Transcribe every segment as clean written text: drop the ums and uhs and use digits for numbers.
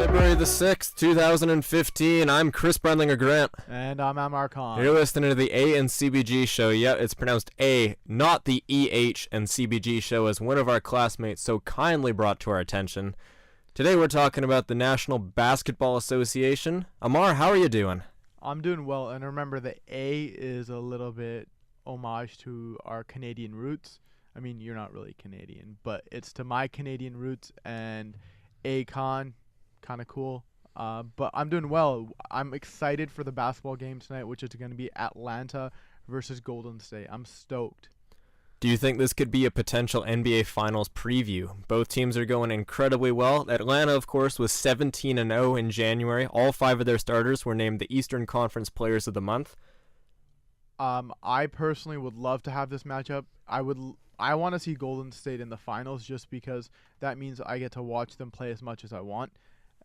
February the 6th, 2015. I'm Chris Brendlinger Grant. And I'm Ahmar Khan. You're listening to the A and Cbg Show. Yeah, it's pronounced A, not the EH and Cbg Show, as one of our classmates so kindly brought to our attention. Today we're talking about the National Basketball Association. Ahmar, how are you doing? I'm doing well, and remember the A is a little bit homage to our Canadian roots. I mean, you're not really Canadian, but it's to my Canadian roots, and A-Con, kind of cool. But I'm doing well. I'm excited for the basketball game tonight, which is going to be Atlanta versus Golden State. I'm stoked. Do you think this could be a potential NBA Finals preview? Both teams are going incredibly well. Atlanta, of course, was 17-0 in January. All 5 of their starters were named the Eastern Conference Players of the Month. I personally would love to have this matchup. I want to see Golden State in the finals just because that means I get to watch them play as much as I want.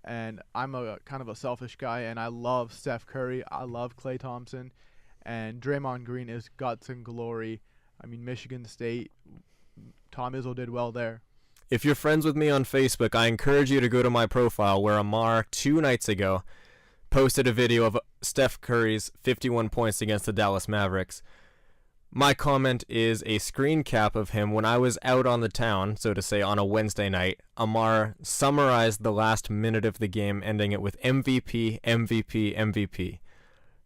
And I'm a kind of a selfish guy, and I love Steph Curry. I love Klay Thompson. And Draymond Green is guts and glory. I mean, Michigan State, Tom Izzo did well there. If you're friends with me on Facebook, I encourage you to go to my profile where Ahmar 2 nights ago posted a video of Steph Curry's 51 points against the Dallas Mavericks. My comment is a screen cap of him when I was out on the town, so to say, on a Wednesday night. Ahmar summarized the last minute of the game, ending it with MVP, MVP, MVP.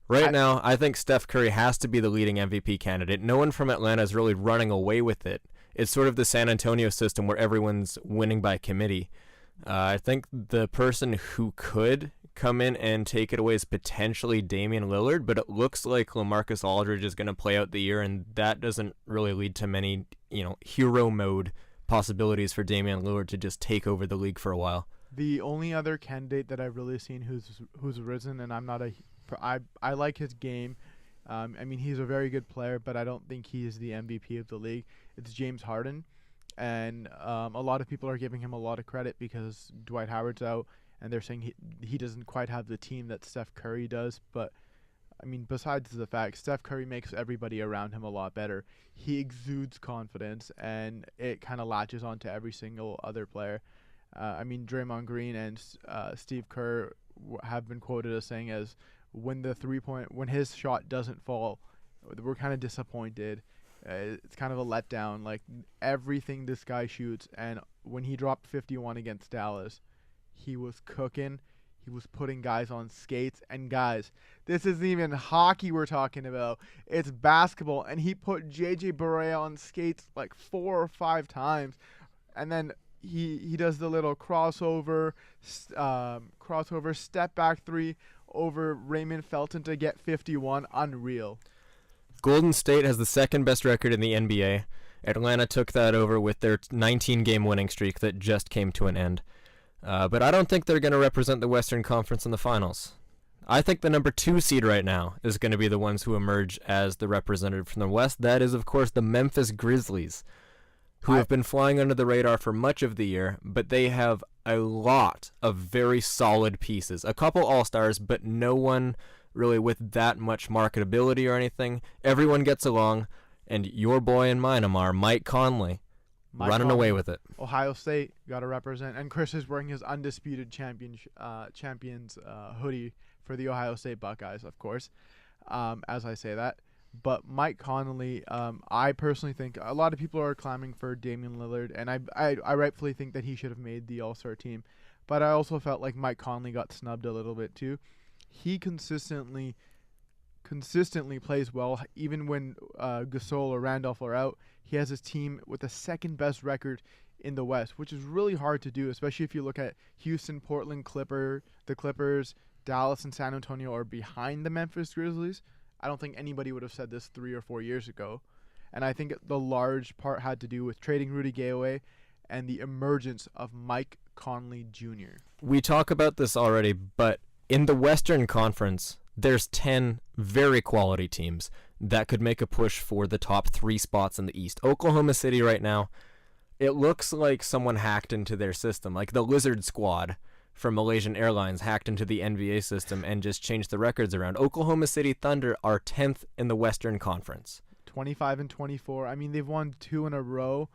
Right now, I think Steph Curry has to be the leading MVP candidate. No one from Atlanta is really running away with it. It's sort of the San Antonio system where everyone's winning by committee. I think the person who could come in and take it away is potentially Damian Lillard, but it looks like LaMarcus Aldridge is going to play out the year, and that doesn't really lead to many, hero mode possibilities for Damian Lillard to just take over the league for a while. The only other candidate that I've really seen who's risen, and I like his game. I mean, he's a very good player, but I don't think he is the MVP of the league. It's James Harden, and a lot of people are giving him a lot of credit because Dwight Howard's out, and they're saying he doesn't quite have the team that Steph Curry does. But, I mean, besides the fact, Steph Curry makes everybody around him a lot better. He exudes confidence, and it kind of latches onto every single other player. I mean, Draymond Green and Steve Kerr have been quoted as saying as when his shot doesn't fall, we're kind of disappointed. It's kind of a letdown. Like, everything this guy shoots, and when he dropped 51 against Dallas, he was cooking. He was putting guys on skates. And guys, this isn't even hockey we're talking about. It's basketball. And he put J.J. Barea on skates like 4 or 5 times. And then he does the little crossover step back 3 over Raymond Felton to get 51. Unreal. Golden State has the second best record in the NBA. Atlanta took that over with their 19-game winning streak that just came to an end. But I don't think they're going to represent the Western Conference in the finals. I think the number 2 seed right now is going to be the ones who emerge as the representative from the West. That is, of course, the Memphis Grizzlies, who have been flying under the radar for much of the year, but they have a lot of very solid pieces. A couple all-stars, but no one really with that much marketability or anything. Everyone gets along, and your boy and mine, Ahmar, Mike Conley, running away with it. Ohio State got to represent, and Chris is wearing his undisputed champions hoodie for the Ohio State Buckeyes, of course, as I say that. But Mike Conley, I personally think a lot of people are clamoring for Damian Lillard, and I rightfully think that he should have made the All-Star team. But I also felt like Mike Conley got snubbed a little bit too. He consistently plays well, even when Gasol or Randolph are out. He has his team with the second best record in the West, which is really hard to do, especially if you look at Houston, Portland, the Clippers, Dallas, and San Antonio are behind the Memphis Grizzlies. I don't think anybody would have said this 3 or 4 years ago. And I think the large part had to do with trading Rudy Gay away and the emergence of Mike Conley Jr. We talk about this already, but in the Western Conference, there's 10 very quality teams that could make a push for the top 3 spots in the East. Oklahoma City right now, it looks like someone hacked into their system, like the Lizard Squad from Malaysian Airlines hacked into the NBA system and just changed the records around. Oklahoma City Thunder are 10th in the Western Conference. 25-24. I mean, they've won 2 in a row.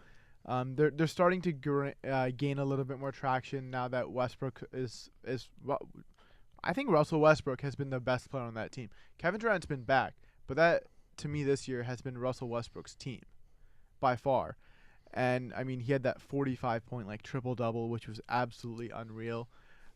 They're starting to gain a little bit more traction now that Westbrook is. I think Russell Westbrook has been the best player on that team. Kevin Durant's been back, but that to me this year has been Russell Westbrook's team by far. And I mean, he had that 45-point like triple double, which was absolutely unreal.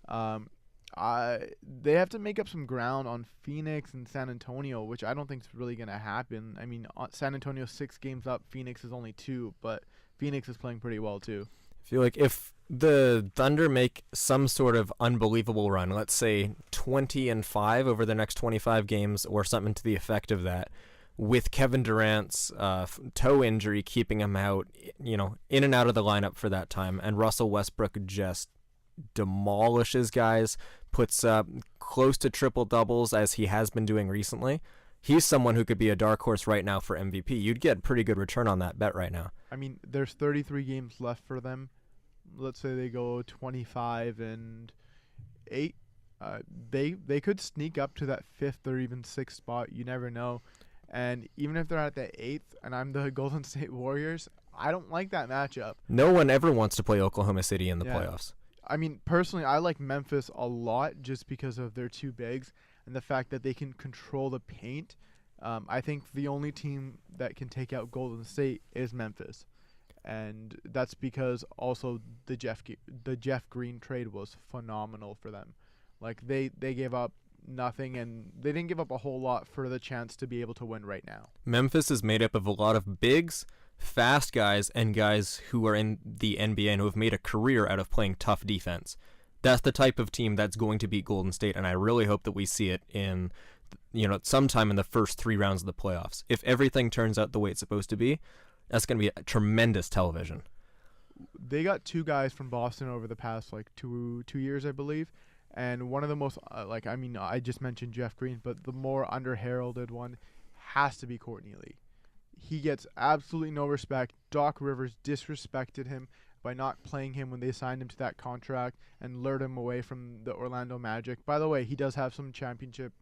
They have to make up some ground on Phoenix and San Antonio, which I don't think is really gonna happen. I mean, San Antonio's 6 games up, Phoenix is only 2, but Phoenix is playing pretty well too. I feel like if the Thunder make some sort of unbelievable run, let's say 20-5 over the next 25 games or something to the effect of that, with Kevin Durant's toe injury keeping him out, in and out of the lineup for that time, and Russell Westbrook just demolishes guys, puts up close to triple doubles as he has been doing recently, he's someone who could be a dark horse right now for MVP. You'd get pretty good return on that bet right now. I mean, there's 33 games left for them. Let's say they go 25-8. They could sneak up to that 5th or even 6th spot. You never know. And even if they're at the 8th, and I'm the Golden State Warriors, I don't like that matchup. No one ever wants to play Oklahoma City in the playoffs. I mean, personally, I like Memphis a lot just because of their 2 bigs and the fact that they can control the paint. I think the only team that can take out Golden State is Memphis. And that's because also the Jeff Green trade was phenomenal for them. Like, they gave up nothing, and they didn't give up a whole lot for the chance to be able to win right now. Memphis is made up of a lot of bigs, fast guys, and guys who are in the NBA and who have made a career out of playing tough defense. That's the type of team that's going to beat Golden State, and I really hope that we see it in, sometime in the first 3 rounds of the playoffs. If everything turns out the way it's supposed to be, that's going to be a tremendous television. They got 2 guys from Boston over the past, 2 years, I believe. And one of the most, I just mentioned Jeff Green, but the more underheralded one has to be Courtney Lee. He gets absolutely no respect. Doc Rivers disrespected him by not playing him when they signed him to that contract and lured him away from the Orlando Magic. By the way, he does have some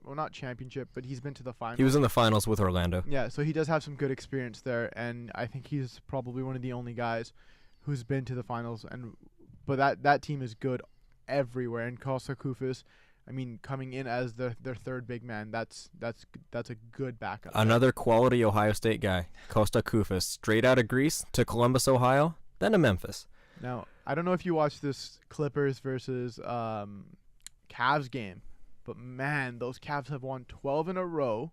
not championship, but he's been to the finals. He was in the finals with Orlando. Yeah, so he does have some good experience there, and I think he's probably one of the only guys who's been to the finals. But that team is good everywhere. And Kosta Koufos, coming in as their 3rd big man, that's a good backup. Another quality Ohio State guy, Kosta Koufos, straight out of Greece to Columbus, Ohio, then to Memphis. Now, I don't know if you watched this Clippers versus Cavs game, but man, those Cavs have won 12 in a row,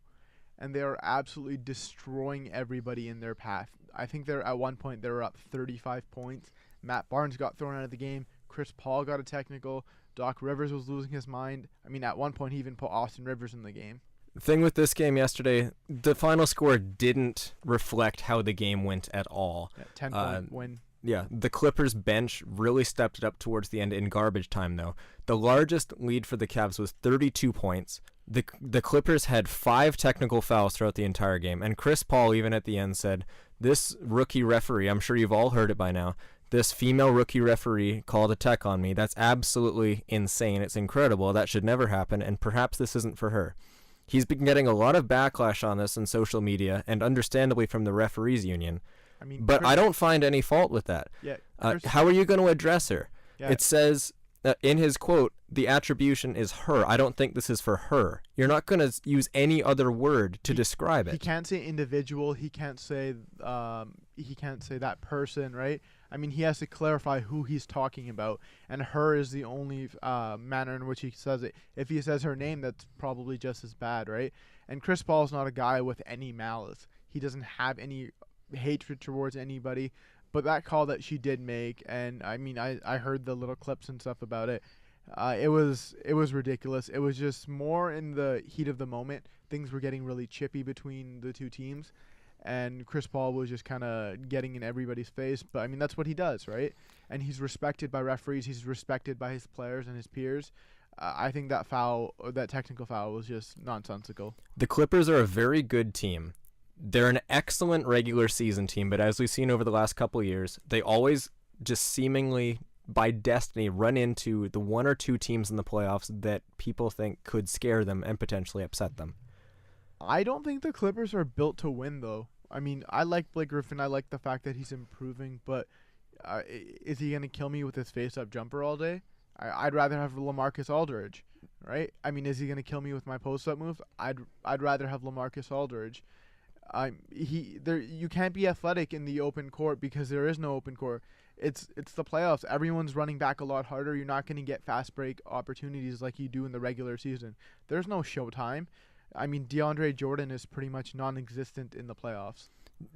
and they are absolutely destroying everybody in their path. I think at one point they were up 35 points. Matt Barnes got thrown out of the game. Chris Paul got a technical. Doc Rivers was losing his mind. At one point he even put Austin Rivers in the game. The thing with this game yesterday, the final score didn't reflect how the game went at all. 10-point win. Yeah, the Clippers bench really stepped it up towards the end in garbage time, though. The largest lead for the Cavs was 32 points. The Clippers had 5 technical fouls throughout the entire game, and Chris Paul even at the end said, this rookie referee, I'm sure you've all heard it by now, this female rookie referee called a tech on me. That's absolutely insane. It's incredible. That should never happen, and perhaps this isn't for her. He's been getting a lot of backlash on this in social media, and understandably from the referees union. But I don't find any fault with that. Yeah, how are you going to address her? Yeah. It says in his quote, the attribution is her. I don't think this is for her. You're not going to use any other word to describe it. He can't say individual. He can't say that person, right? He has to clarify who he's talking about, and her is the only manner in which he says it. If he says her name, that's probably just as bad, right? And Chris Paul's not a guy with any malice. He doesn't have any hatred towards anybody. But that call that she did make, and I heard the little clips and stuff about it. It was ridiculous. It was just more in the heat of the moment. Things were getting really chippy between the 2 teams, and Chris Paul was just kind of getting in everybody's face. But that's what he does, right? And he's respected by referees. He's respected by his players and his peers. I think that technical foul was just nonsensical. The Clippers are a very good team. They're an excellent regular season team, but as we've seen over the last couple of years, they always just seemingly by destiny run into the 1 or 2 teams in the playoffs that people think could scare them and potentially upset them. I don't think the Clippers are built to win, though. I like Blake Griffin. I like the fact that he's improving, but is he gonna kill me with his face-up jumper all day? I'd rather have LaMarcus Aldridge, right? I mean, is he gonna kill me with my post-up move? I'd rather have LaMarcus Aldridge. You can't be athletic in the open court because there is no open court. It's the playoffs. Everyone's running back a lot harder. You're not going to get fast break opportunities like you do in the regular season. There's no showtime. I mean, DeAndre Jordan is pretty much non-existent in the playoffs.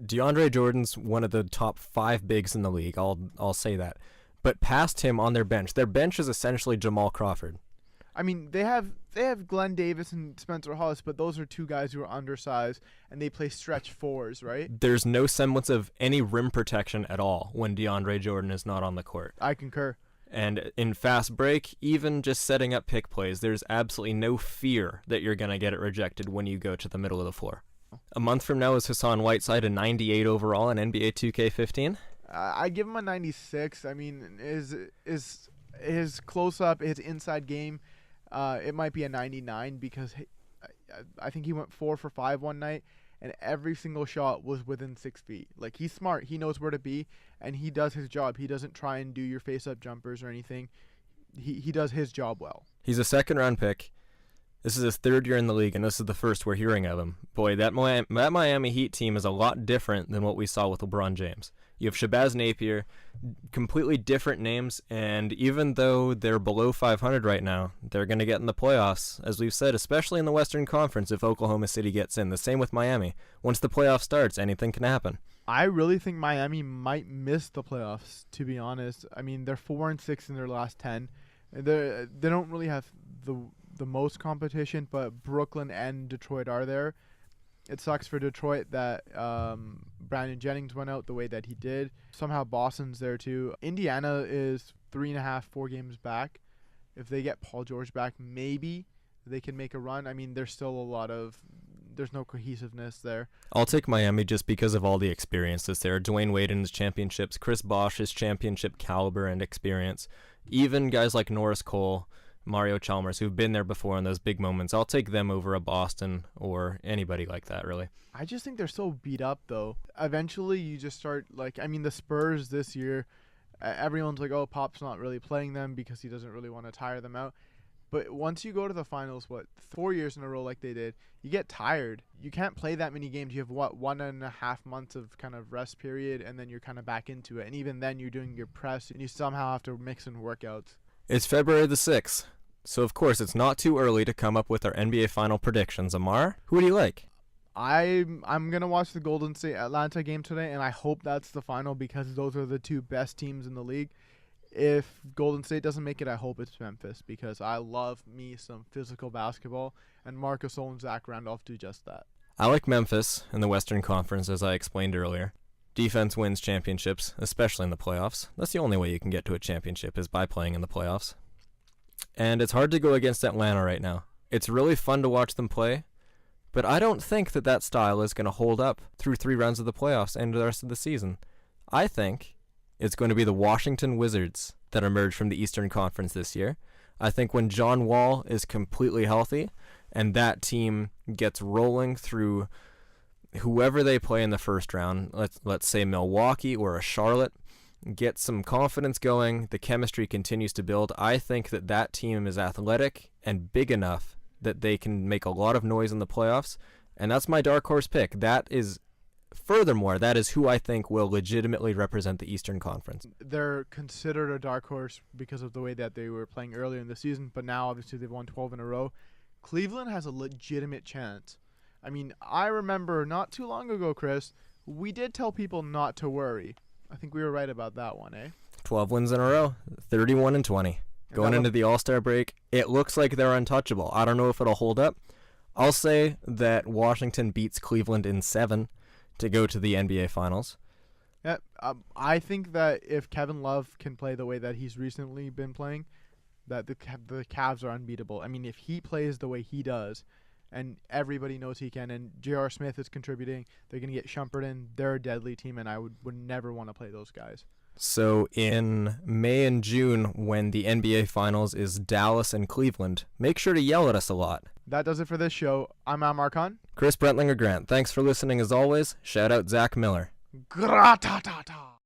DeAndre Jordan's one of the top 5 bigs in the league. I'll say that. But past him on their bench is essentially Jamal Crawford. I mean, they have Glenn Davis and Spencer Hollis, but those are 2 guys who are undersized, and they play stretch 4s, right? There's no semblance of any rim protection at all when DeAndre Jordan is not on the court. I concur. And in fast break, even just setting up pick plays, there's absolutely no fear that you're going to get it rejected when you go to the middle of the floor. A month from now is Hassan Whiteside a 98 overall in NBA 2K15? I give him a 96. I mean, his close-up, his inside game, it might be a 99 because I think he went 4 for 5 one night, and every single shot was within 6 feet. Like, he's smart. He knows where to be, and he does his job. He doesn't try and do your face-up jumpers or anything. He does his job well. He's a second-round pick. This is his 3rd year in the league, and this is the first we're hearing of him. Boy, that Miami Heat team is a lot different than what we saw with LeBron James. You have Shabazz Napier, completely different names, and even though they're below 500 right now, they're going to get in the playoffs, as we've said, especially in the Western Conference if Oklahoma City gets in. The same with Miami. Once the playoff starts, anything can happen. I really think Miami might miss the playoffs, to be honest. I mean, they're 4-6 in their last 10. They don't really have the most competition, but Brooklyn and Detroit are there. It sucks for Detroit that Brandon Jennings went out the way that he did. Somehow Boston's there too. Indiana is 3.5, 4 games back. If they get Paul George back, maybe they can make a run. I mean, there's no cohesiveness there. I'll take Miami just because of all the experiences there. Dwayne Wade and his championships, Chris Bosh's championship caliber and experience. Even guys like Norris Cole, Mario Chalmers, who've been there before in those big moments. I'll take them over a Boston or anybody like that, really. I just think they're so beat up, though. Eventually, you just start, the Spurs this year, everyone's like, oh, Pop's not really playing them because he doesn't really want to tire them out. But once you go to the finals, 4 years in a row like they did, you get tired. You can't play that many games. You have, 1.5 months of kind of rest period, and then you're kind of back into it. And even then, you're doing your press, and you somehow have to mix in workouts. It's February the 6th, so of course it's not too early to come up with our NBA final predictions. Ahmar, who do you like? I'm going to watch the Golden State-Atlanta game today, and I hope that's the final because those are the 2 best teams in the league. If Golden State doesn't make it, I hope it's Memphis because I love me some physical basketball, and Marc Gasol and Zach Randolph do just that. I like Memphis in the Western Conference, as I explained earlier. Defense wins championships, especially in the playoffs. That's the only way you can get to a championship is by playing in the playoffs. And it's hard to go against Atlanta right now. It's really fun to watch them play, but I don't think that style is going to hold up through 3 rounds of the playoffs and the rest of the season. I think it's going to be the Washington Wizards that emerge from the Eastern Conference this year. I think when John Wall is completely healthy and that team gets rolling through whoever they play in the first round, let's say Milwaukee or a Charlotte, get some confidence going, the chemistry continues to build. I think that team is athletic and big enough that they can make a lot of noise in the playoffs, and that's my dark horse pick. Furthermore, that is who I think will legitimately represent the Eastern Conference. They're considered a dark horse because of the way that they were playing earlier in the season, but now obviously they've won 12 in a row. Cleveland has a legitimate chance. I mean, I remember not too long ago, Chris, we did tell people not to worry. I think we were right about that one, eh? 12 wins in a row, 31-20. Going into the All-Star break, it looks like they're untouchable. I don't know if it'll hold up. I'll say that Washington beats Cleveland in 7 to go to the NBA Finals. Yeah, I think that if Kevin Love can play the way that he's recently been playing, that the Cavs are unbeatable. I mean, if he plays the way he does, and everybody knows he can, and J.R. Smith is contributing, they're going to get Shumpert in. They're a deadly team, and I would never want to play those guys. So in May and June, when the NBA Finals is Dallas and Cleveland, make sure to yell at us a lot. That does it for this show. I'm Ahmar Khan. Chris Brentlinger Grant. Thanks for listening as always. Shout out Zach Miller. Gra-ta-ta-ta.